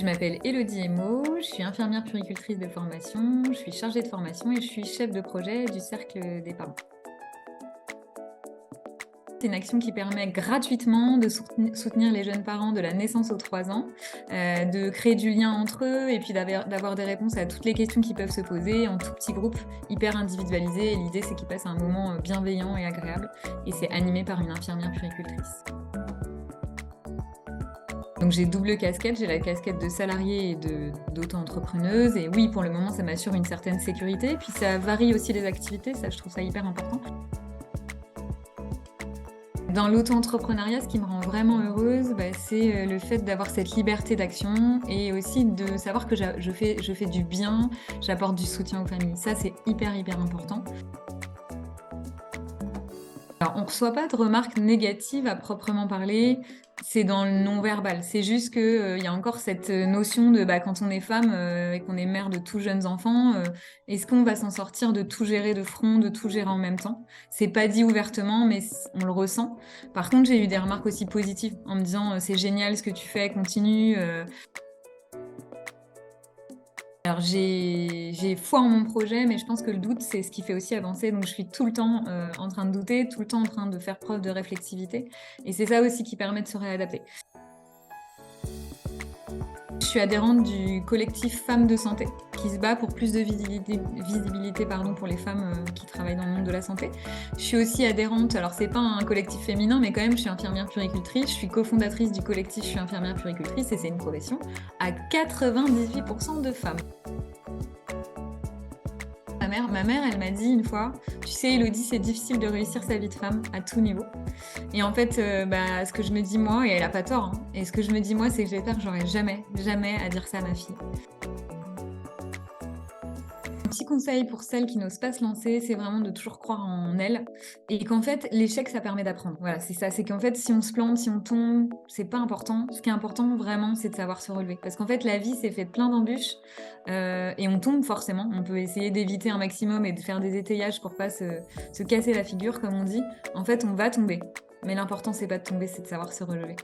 Je m'appelle Élodie Emo, je suis infirmière puéricultrice de formation, je suis chargée de formation et je suis chef de projet du Cercle des parents. C'est une action qui permet gratuitement de soutenir les jeunes parents de la naissance aux 3 ans, de créer du lien entre eux et puis d'avoir des réponses à toutes les questions qui peuvent se poser en tout petit groupe, hyper individualisé. Et l'idée, c'est qu'ils passent un moment bienveillant et agréable. Et c'est animé par une infirmière puéricultrice. Donc j'ai double casquette, j'ai la casquette de salariée et d'auto-entrepreneuse. Et oui, pour le moment, ça m'assure une certaine sécurité. Puis ça varie aussi les activités, ça je trouve ça hyper important. Dans l'auto-entrepreneuriat, ce qui me rend vraiment heureuse, c'est le fait d'avoir cette liberté d'action et aussi de savoir que je fais du bien, j'apporte du soutien aux familles. Ça, c'est hyper, hyper important. Alors, on reçoit pas de remarques négatives à proprement parler, c'est dans le non-verbal. C'est juste que, il y a encore cette notion de, quand on est femme, et qu'on est mère de tout jeunes enfants, est-ce qu'on va s'en sortir de tout gérer de front, de tout gérer en même temps? C'est pas dit ouvertement, mais on le ressent. Par contre, j'ai eu des remarques aussi positives en me disant: «C'est génial ce que tu fais, continue», Alors j'ai foi en mon projet, mais je pense que le doute, c'est ce qui fait aussi avancer. Donc je suis tout le temps, en train de douter, tout le temps en train de faire preuve de réflexivité et c'est ça aussi qui permet de se réadapter. Je suis adhérente du collectif Femmes de santé, qui se bat pour plus de visibilité pour les femmes, qui travaillent dans le monde de la santé. Je suis aussi adhérente, alors c'est pas un collectif féminin, mais quand même, je suis infirmière puéricultrice. Je suis cofondatrice du collectif Je suis infirmière puéricultrice et c'est une profession à 98% de femmes. Ma mère, elle m'a dit une fois: «Tu sais Élodie, c'est difficile de réussir sa vie de femme à tout niveau» et en fait, ce que je me dis moi et elle a pas tort, hein, et ce que je me dis moi, c'est que j'espère que j'aurai jamais, jamais à dire ça à ma fille. Un petit conseil pour celles qui n'osent pas se lancer, c'est vraiment de toujours croire en elles et qu'en fait, l'échec, ça permet d'apprendre. Voilà, c'est ça, c'est qu'en fait, si on se plante, si on tombe, c'est pas important. Ce qui est important vraiment, c'est de savoir se relever. Parce qu'en fait, la vie, c'est fait de plein d'embûches, et on tombe forcément. On peut essayer d'éviter un maximum et de faire des étayages pour pas se casser la figure, comme on dit. En fait, on va tomber, mais l'important, c'est pas de tomber, c'est de savoir se relever.